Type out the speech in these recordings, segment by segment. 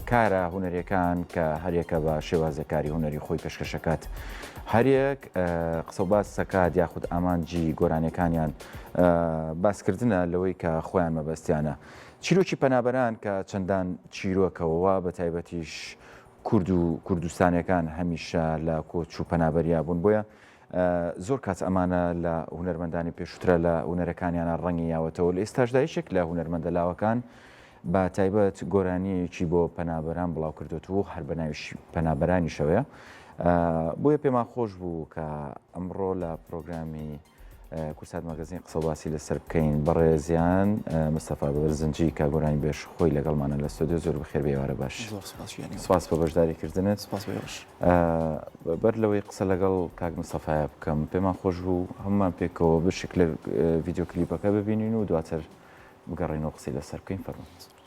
کارە هونەریەکان کە هەرێکە بە شێوازەکاری هونەری خۆی پێشکەشەکات هەرێک قسە و باس سەکات یاخود ئامانجی گۆرانەکانیان باسکردنە لەوەی کە خۆیان مەبەستیانە چیرۆکی پەنابەران کە چەندان چیرۆکەوە بە تایبەتیش کورد و کوردستانیەکان هەمیشە لە کۆچ و پەنابەریا بوون بۆیە زۆر کات ئەمانە لە هونەرمەندانی پێشووترە لە هونەرەکانیانە ڕەنگی یاوەتەوە لە ئێستاشدا یەکێک لە هونەرمەندە لاوەکان بە تایبەت گۆرانیەکی بۆ پەنابەران بڵاو کردوێتەوە هەر بە ناوی پەنابەرانی شەوەیە بۆیە پێمان خۆش بوو کە ئەمڕۆ لە پرۆگرامی کورسات مەگەزین قسە باسی لەسەر بکەین بەڕێزیان مستەفا بەبەرزنجی کە گۆرانی بێش خۆی لەگەڵمانە لە ستۆدیۆ زۆر بەخێر بێوارە باش سپاس بە بەشداریکردنت بەر لەوەی قسە لەگەڵ کاک مستەفایە بکەم پێمان خۆش بوو هەمومان پێکەوە بشک لە ڤیدیۆ کلیپەکە ببینین و دواتر بگەڕێنەوە قسەی لەسەر بکەین فەرموویت.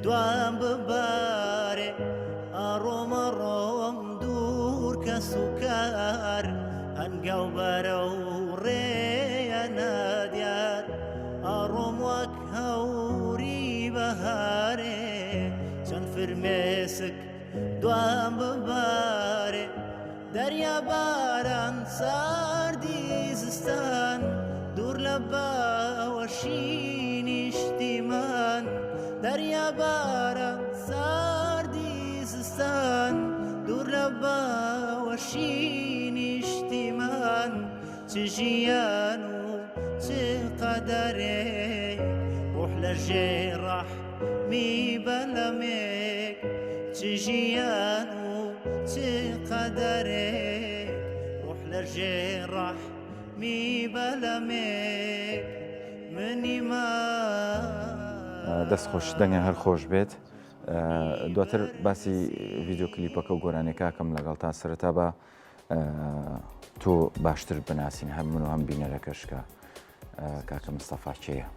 دوام ببارێ ئاڕۆمە ڕۆم دوور کە سوکار هەنگاو بەرە و ڕێیە نادیار ئاڕۆم وەک هەوری بەهارێ چەند فرمێسک دوام ببارێ دەریا باران ساردی زستان دوور لە باوەشی نیشتیمان دەریا باران ساردی زستان دوور لە باوەشی نیشتیمان چ ژیان و چ قەدەرێ ڕوح لە ژێڕەحمی بەلەمێک چ ژیان و چ قەدەرێ ڕوح لە ژێڕەحمی بەلەمێک منی دەست خۆش دەنگە هەر خۆش بێت دواتر باسی ڤیدیۆ کلیپەکە و گۆرانێکاکەم لەگەڵ تا سەرەتا بە تۆ باشتر بناسین هەم من و هەم بینەرەکەش کە کاکە مستەفا کێیە؟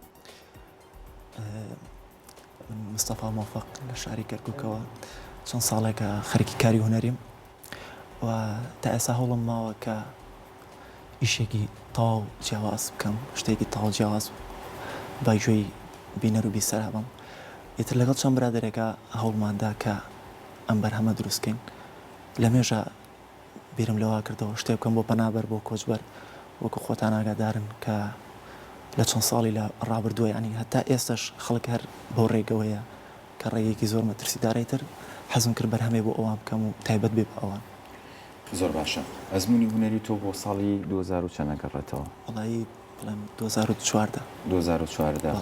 مستەفا مۆفەق لە شاری کەرکووکەوە چەند ساڵێکە خەریکی کاری هونەریم و تا ئێستا هەوڵم ماوە کە ئیشێکی تاو جیاواز بکەم شتێکی تاو جیاواز باگوێی بینەر و بیسەرا بم ئیتر لەگەڵ چەند برادێکە هەوڵماندا کە ئەم بەرهەمە دروستکەین لە مێژە بیرم لەوا کردەوە شتێ بکەم بۆ پەنابەر بۆ کۆچبەر وەکو خۆتان ئاگادارن کە لە چەند ساڵی لە ڕابردووە ینی هەتا ئێستش خەڵک هەر بۆ ڕێگەوەیە کە ڕێگەیەکی زۆر مەترسیدارەیتر حەزم کرد بەرهەمێ بۆ ئەوان بکەم و تایبەت بێ بە ئەوان. زۆر باشە ئەزمموی هونەری تۆ بۆ ساڵی 2000 چەند گەڕێتەوە؟ وڵایی بڵێم 2014 2014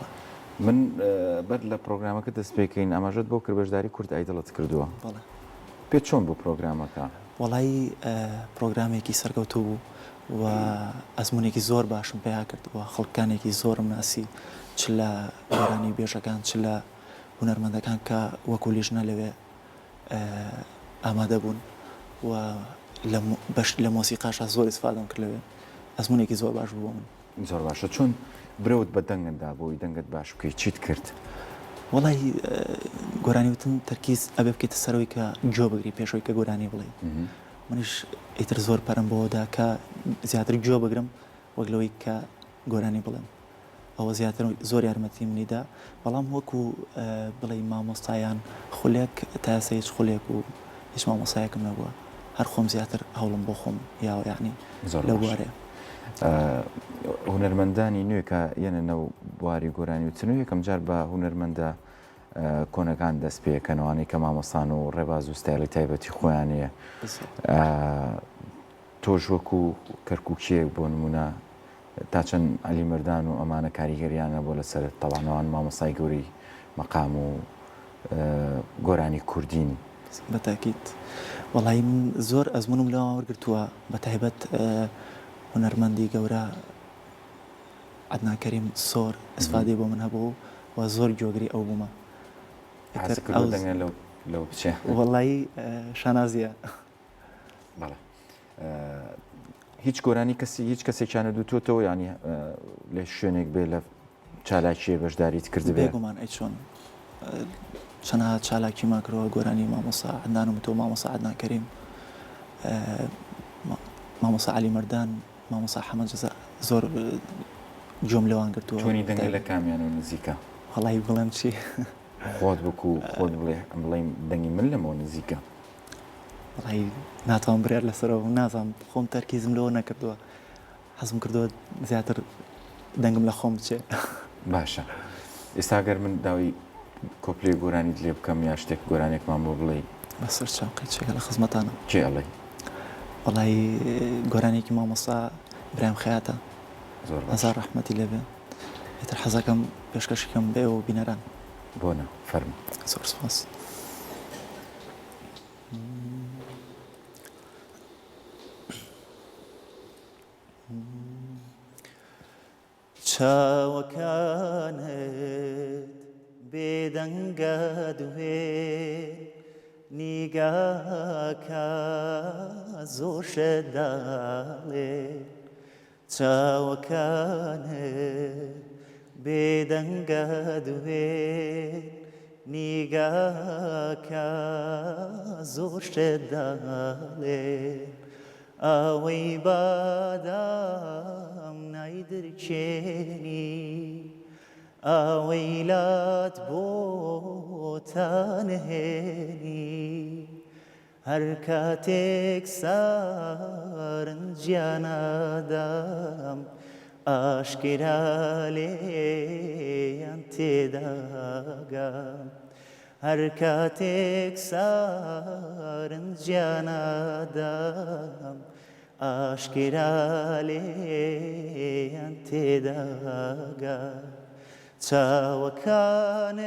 من بەر لە پرۆگرامەکە دەست پێکەین ئاماژەت بۆ کرد بەشداری کورد ئایدڵت کردووە پێ چۆن بوو پرۆگرامەکە؟ وڵایی پرۆگرامێکی سەرکەوتوو بوو و ئەزمونێکی زۆر باشم پێیا کردووە خەڵکانێکی زۆرم ناسی چ لە گۆرانی بێژەکان چ لە هونەرمەندەکان کە وەکو لیژنە لەوێ ئامادە بوون و بەش لە مۆسیقاشە زۆر ئیسفادەم کرد لەوێ ئەزمونێکی زۆر باش بوو من. زۆر باشە چۆن برەوت بە دەنگندا بۆی دەنگت باش بکەیت چیت کرد؟ وڵی گۆرانی وتم تەرکیز ئەبێ بکەیتە سەرەوەی کە گوێ بگری پێشەوەی کە گۆرانی بڵێ منیش ئیتر زۆر پەرم بۆدا کە زیاتر گوێ بگرم وەک لەوەی کە گۆرانی بڵێم ئەوە زیاتر زۆر یارمەتی منیدا بەڵام وەکو بڵێ مامۆستایان خولێک تا ئێستا هیچ خولێک و هیچ مامۆستایەکم نەبووە هەر خۆم زیاتر هەوڵم بۆ خۆم یاوە یعنی لە بوارەیە هونەرمەندانی نوێ کە یەنە نەو بواری گۆرانی وتن و یەکەم جار بە هونەرمەندە کۆنەکان دەست پێکەنەوەی کە مامۆستان و ڕێباز و ستایلی تایبەتی خۆیانەیە تۆش وەکو کەرکووکیەک بۆ نمونە تا چەند عەلی مەردان و ئەمانە کاریگەریانە بۆ لەسەر تەواانەوان مامۆستای گەوری مەقام و گۆرانی کوردین بەتاکیت وەڵی من زۆر ئەزمونم لەوە وەرگرتووە بە تایبەت هونەرمەندی گەورە عدنان کەریم سۆر ئەسفادی بۆ من هەبوو و زۆر گوێگری ئەو بوومە حەز کردو دەنگە لەو بچێ وەڵایی شانازیە بەڵێ هیچ گۆرانی کەسی هیچ کەسێکیانە دوتۆتەوە ینی لە شوێنێک بێ لە چالاکیە بەشداریت کرد بێ بێگومان ئەی چۆن چەنها چالاکیمان کردەوە گۆرانی مامۆسا عدنان و تۆ مامۆسا عدنان کەریم مامۆسا علی مەردان مامۆسا حەمەد جەزا زۆر جۆم لەوان گرتووە چۆنی دەنگە لە کامیان و نزیکە وەڵی بڵێم چی خۆت بکو خۆت بڵێ دەنگی من لەمەوە نزیکە وەڵی ناتوان برێر لەسەرەوە نازانم خۆم تەرکیزم لەوە نەکردووە حەزم کردووە زیاتر دەنگم لە خۆم بچێ باشە ئێستاگەر من داوی کۆپلێ گۆرانیت لێ بکەم یا شتێک گۆرانێکمان بۆ بڵێ بەسەر چاقی چێکە لە خزمەتانە کێ ئەڵێ وەڵی گۆرانێکی مامۆستا برایم خەیاتە زۆر هەزار ڕەحمەتی لێبێ ئێتر حەزەکەم پێشکەشەکەم بێ و بینەران بۆنە فەرمە زۆر سپاس چاوەکانت بێدەنگە دوێ نیگاکە زۆر شەداڵێ چاوەکانت بێدەنگە دوێ نیگاکە زۆر شەداڵێ ئەوەی بادام نایدرکێنی ئەوەی لات بۆ تانهێنی هەر کاتێک سارنجیانەدام ئاشکرا لێیان تێداگام هەر کاتێک سارنجیانەدام ئاشکرا لێیان تێداگام چاوەکانت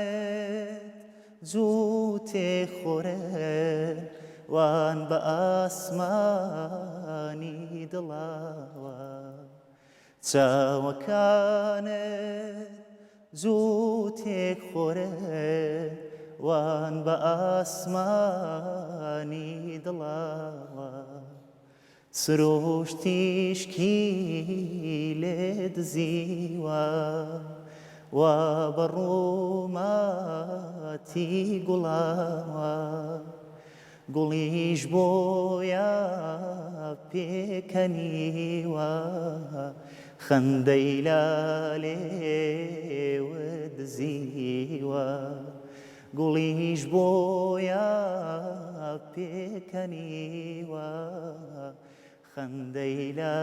جوو تێخۆرن وان بە ئاسمانی دڵاوە چاوەکانت جوو تێخۆرن وان بە ئاسمانی دڵاوە سرۆشتیشکی لێ دزیوە و بەڕووماتی گوڵاوە گوڵیش بۆیە پێکەنیوە خەندەی لە لێوە دزیوە گوڵیش بۆیە پێکەنیوە خەندەی لە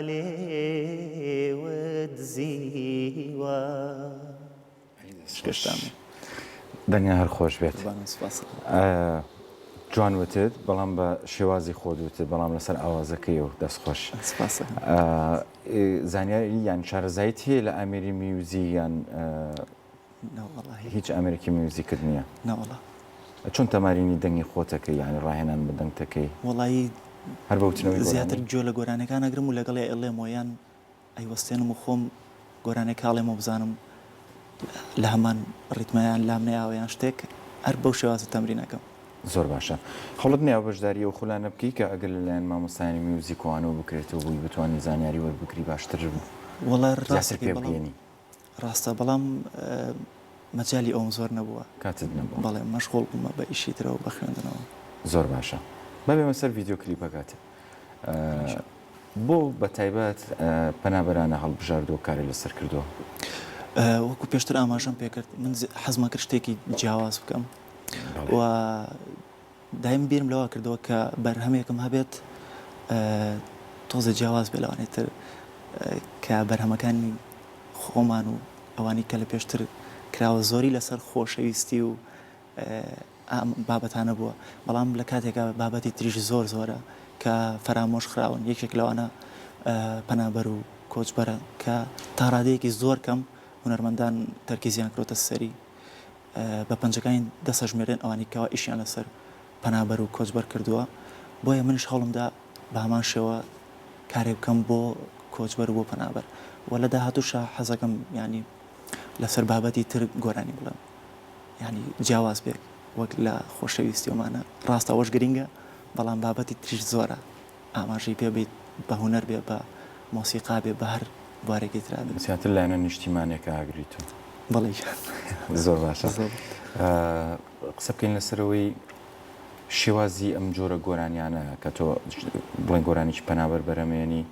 لێوە دزیوە شکشتامێ دەنگە هەر خۆش بێت سپاس جوان وتت بەڵام بە شێوازی خۆت وتت بەڵام لەسەر ئاوازەکەی و دەستخۆش سپاسە زانیاری یان شارەزایت هەیە لە ئەمێری میوزی یان هیچ ئەمریکی میوزیکت نییە ناوەڵا چۆن تەمارینی دەنگی خۆتەکەی یانی ڕاهێنان بە دەنگتەکەی وەڵایی هەر بەوتنەوەی زیاتر گوێ لە گۆرانەکان ئەگرم و لەگەڵی ئەڵێمەوە یان ئەیوەستێنم و خۆم گۆرانێک کاڵێمە بزانم لە هەمان ڕیتمەیان لام نەیاوەیان شتێک هەر بەو شێوازە تەمرینەکەم زۆر باشە خەڵت نیاو بەشداری و خولانە بکەی کە ئەگەر لەلایەن مامۆستانی میوزیکوانەوە بکرێتەوە بووی بتوانانی زانیاری وەربگری باشتر بوو وەڵا ڕاستە پێ بگەێنی ڕاستە بەڵام مەجای ئەوم زۆر نەبووە کاتت نەبوو بەڵێ مەشغۆڵ بوومە بە ئیشی ترەوە بە خوێندنەوە زۆر باشە بەبێمە سەر ڤیددیو کلیپەکاتێ بۆ بە تایبەت پەنابەرانە هەڵبژاردۆ کاری لەسەر کردووە وەکو پێشتر ئاماژەم پێکرد من حەزمە کرد شتێکی جیاواز بکەم و دایم بیرم لەوە کردەوە کە بەرهەمێکم هەبێت تۆزە جیاواز بێ لەوانێتتر کە بەرهەمەکانی خۆمان و ئەوانی کە لە پێشتر کراوە زۆری لەسەر خۆشەویستی و بابەتانە بووە بەڵام لە کاتێکە بابەتی تریش زۆر زۆرە کە فەرامۆش خراون یەکێک لەوانە پەنابەر و کۆچبەرە کە تا ڕادەیەکی زۆر کەم هونەرمەندان تەرکیزیان کرۆتە سەری بە پەنجەکانی دەسەژمێرێن ئەوانی کەوا ئیشیان لەسەر پەنابەر و کۆچبەر کردووە بۆیە منش هەوڵمدا بە هەمان شێوە کارێک بکەم بۆ کۆچبەر و بۆ پەنابەر و لە داهاتووشە حەزەکەم ینی لەسەر بابەتی تر گۆرانی بڵێم ینی جیاواز بێت وەک لە خۆشەویستیمانە ڕاستە ئەوەش گرینگە بەڵام بابەتی تریش زۆرە ئاماژەی پێ بێت بە هوەر بێ بە مۆسیقا بێ بە هەر بوارێکی ترا بێت زیاتر لایەنە نیشتیمانێکە ئاگریتون بەڵێ زۆر باشە قسە بکەین لەسەرەوەی شێوازی ئەم جۆرە گۆرانیانە کە تۆ بڵێن گۆرانیی پەنابەر بەرەمێنی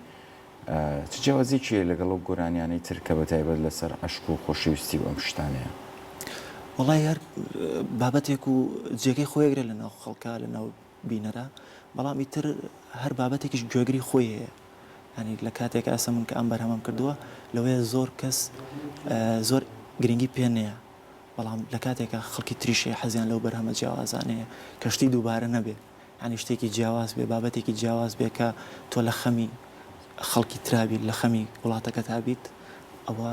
چ جیاوازی چیە لەگەڵ ئەو گۆرانیانەی تر کە بەتایبەت لەسەر عەشق و خۆشەویستی و ئەم شتانەیە وڵای هەر بابەتێک و جێگەی خۆیەگرێت لە ناو خەڵکە لە ناو بینەرە بەڵام ئیتر هەر بابەتێکیش گوێگری خۆی هەیە ینی لە کاتێک ئاسە من کە ئەم بەرهەمەم کردووە لەوەیە زۆر کەس زۆر گرنگی پێ نییە بەڵام لە کاتێکە خەڵکی تریشێ حەزیان لەو بەرهەمە جیاوازانەیە کەشتی دووبارە نەبێ ینی شتێکی جیاواز بێ بابەتێکی جیاواز بێ کە تۆ لە خەمی خەڵکی ترابی لە خەمی وڵاتەکە تابیت ئەوە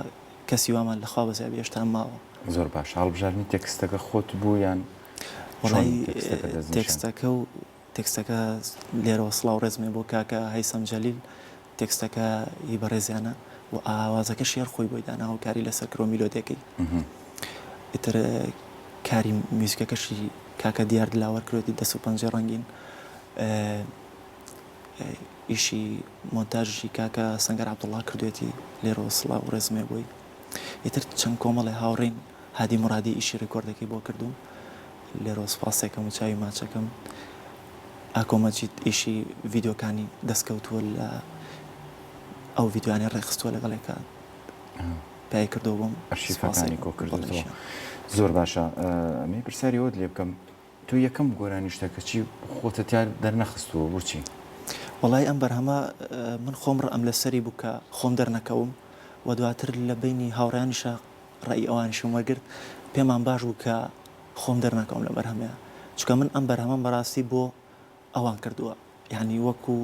کەسی وامان لەخوا بەزای هێشتا ماوە زۆر باش هەڵبژاردننی تێکستەکە خۆت بوو یان وڵی تێکستەکە و تێکستەکە لێرەوە سڵاو ڕێزمێ بۆ کاکە هەیسەم جەلیل تێکستەکە هی بەڕێزیانە و ئاوازەکە شێر خۆی بۆی دانا و کاری لەسەر کرۆ میلۆدەکەی ئیتر کاری میوزیکەکەشی کاکە دیار دلاوەر کردی دەست و پەنجە ڕەنگین ئیشی مۆنتاژی کاکە سەنگەر عەبدوڵڵا کردوێتی لێرەوە سڵاو ڕێزمێ بووی ئیتر چەند کۆمەڵی هاوڕێین هادی مڕادی ئیشی ڕێکۆردەکەی بۆ کردوم لێرەوە سپاسێکم و چاوی ماچەکەم ئاکۆمەجید ئیشی ڤیددیۆکانی دەستکەوتووە لە ئەو ڤیددیوانی ڕێخستووە لەگەڵێکە پای کردەوە بۆم ئەرشیفەکانی کۆ کردەوە زۆر باشە ئەمێ پرسیاری ئەوت لێ بکەم تۆ یەکەم گۆرانی شتەکە چی خۆتە دەرنەخستووە بۆچی وڵای ئەم بەرهەمە من خۆم ڕ ئەم لەسەری بوو کە خۆم دەرنەکەوم و دواتر لە بینی هاوڕیانیشە ڕێی ئەوانیشم وەرگرت پێمان باش بوو کە خۆم دەرنەکەم لە بەرهەمەیە چکە من ئەم بەرهەمە بەڕاستی بۆ ئەوان کردووە یعنی وەکو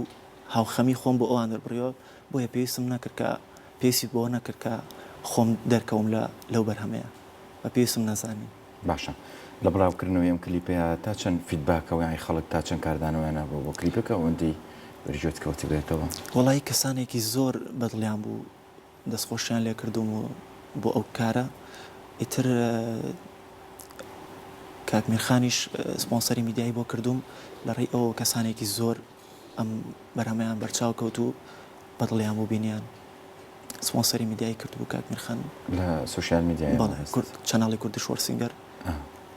هاوخەمی خۆم بۆ ئەوان دەربڕیەوە بۆیە پێویستم نەکرد کە پێویستی بۆ نەکرد کە خۆم دەرکەوم لەو بەرهەمەیە بە پێویستم نەزانی باشە لە بڵاوکردنەوەی ئەم کلیپەیە تا چەند فیدباکەوەی خەڵک تا چەند کاردانەوەیانە بۆ کلیپەکە ئەوەندەی بەرجۆت کەوتی بێتەوە وڵی کەسانێکی زۆر بەدڵیان بوو دەستخۆشیان لێ کردوم و بۆ ئەو کارە ئیتر کاکمیرخانیش سپۆنسەری میدیایی بۆ کردوم لە ڕێی ئەوە کەسانێکی زۆر ئەم بەرهەمەیان بەرچاو کەوت و بەدڵیان بۆ بینیان سپۆنسەری میدیایی کردبوو کاکمیرخان لە سوشیال میدیای چەناڵی کوردی شۆرسینگەر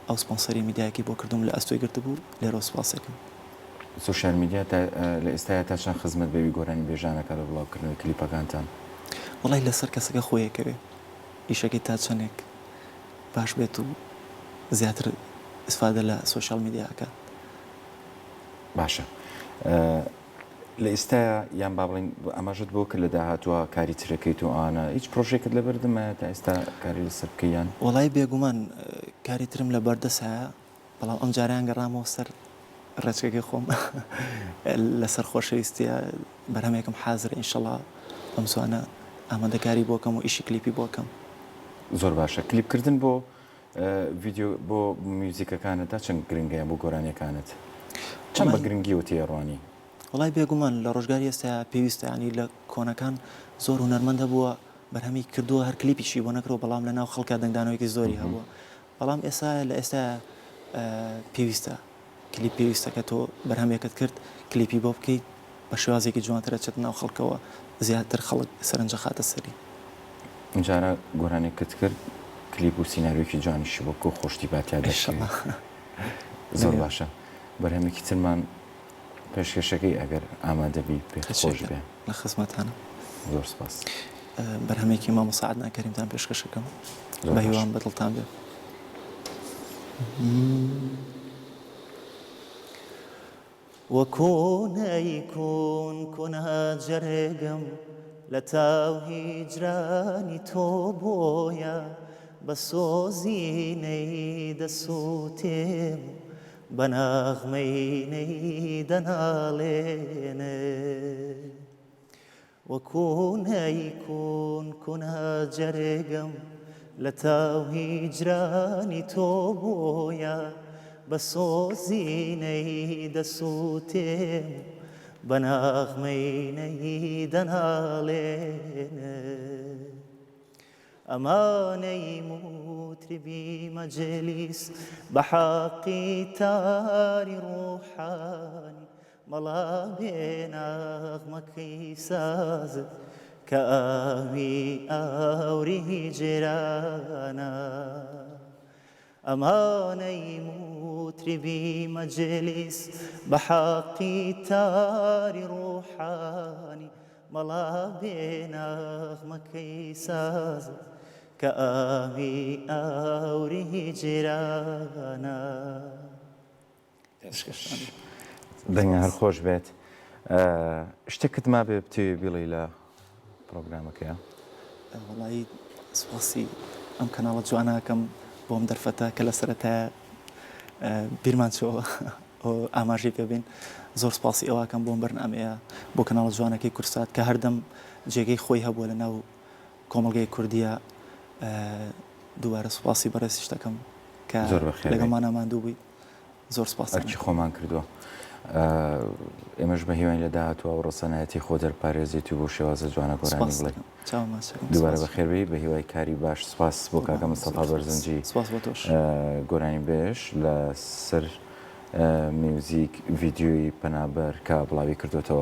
ئەو سپۆنسەری میدیایەکی بۆ کردوم لە ئەستۆی گرتبوو لێرە سپاسێکم سوشیال میدیا لە ئێستایا تا چەند خزمەت بەوی گۆرانی بێژانەکە لە بڵاوکردنەوەی کلیپەکانتان وڵی لەسەر کەسەکە خۆیەکەوێ ئیشەکەی تا چەندێک باش بێت و زیاتر ئستفادە لە سوشیال میدیاکە باشە لە ئێستایا یان با بڵین ئەماژت بۆ کە لە داهاتوە کاری ترەکەیت و ئاە هیچ پرۆژێکت لە بەردەمە تا ئێستا کاری لەسەر بکەیان وڵی بێگومان کاری ترم لە بەردەسایە بەڵام ئەم جاریان گەڕامەوە سەر ڕێچەکەی خۆم لەسەر خۆشەویستیە بەرهەمێکم حازر ئینشەڵا ئەم زوانە ئامادەکاری بۆکەم و ئیشی کلیپی بۆکەم زۆر باشە کلیپکردن بۆ ڤیددیو بۆ میوزیکەکانت تا چەند گرنگەیە بۆ گۆرانیەکانت چەند بە گرنگی و تێڕوانی وڵای بێگومان لە ڕۆژگاری ئێستا پێویستە ینی لە کۆنەکان زۆر هونەرمەندە بووە بەرهەمی کردووە هەر کلیپیشی بۆ نەکرەوە بەڵام لە ناو خەڵکە دەنگدانەوەیکی زۆری هەبووە بەڵام ئێستا لە ئێستا پێویستە کلیپ پێویستە کە تۆ بەرهەمێکت کرد کلیپی بۆ بکەیت بە شێوازێکی جوانترە چێت ناو خەڵکەوە زیاتر خەڵک سەرنجە خاتە سەری جارە گۆرانێکت کرد کلیپ و سیناریۆکی جوانیشی بۆ کۆ خۆشتی باتیا دەشەمە زۆر باشە بەرهەمێکی ترمان پێشکەشەکەی ئەگەر ئامادەبی پێخۆش بێ لە خزمەتانە زۆر سپاس بەرهەمێکی مامۆ سەعاد ناکەریمتان پێشکەشەکەم بە هیوان بەدڵتان بێ وەکۆن ئەیکۆن کۆنە جەرێگەم لە تاو هیجرانی تۆ بۆیە بە سۆزینەی دەسووتێم بە ناغمەینەی دەناڵێنێ وەکۆن ئەیکۆن کۆنە جەرێگەم لە تاو هیجرانی تۆ بۆیە بە سۆزینەی دەسووتێم بەناغمەی نەیدەناڵێنێ ئەمانەی موتربی مەجلیس بە حەقی تاری ڕوحانی مەڵا بێناغمەکەی سازت کە ئاوی ئاوری جێرانە ئەمانەی موتربی مەجلیس بە حەقی تاری ڕوحانی مەڵا بێناغمەکەی سازت کە ئاوی ئاوری جێرانە دەنگە هەر خۆش بێت شتێکت ما بێ بتوێ بیڵی لە پرۆگرامەکەیە وڵی سوپاسی ئەم کەناڵە جواناکەم بۆم دەرفەتە کە لە سەرەتایە بیرمان چۆوە ئاماژی پێبین زۆر سپاسی ئەوەکەم بۆم بەرنامەیە بۆ کەناڵە جوانەکەی کورسات کە هەردەم جێگەی خۆی هەبووە لە ناو کۆمەڵگەی کوردیە دووبارە سوپاسی بەڕێزی شتەکەم کە لەگەڵمانە ماندوو بووی زۆر سپاس ئەرچی خۆمان کردووە ئێمەش بە هیوان لە داهاتوە و ڕۆسەنایەتی خۆ دەرپارێزیێتی بۆ شێوازە جوانە گۆرانی بڵێ دووبارە بە خێربی بە هیوای کاری باش سپاس بۆ کاکە مستەفا بەرزنجی گۆرانی بێش لە سەر میوزیک ڤیددیۆی پەنابەر کە بڵاوی کردوێتەوە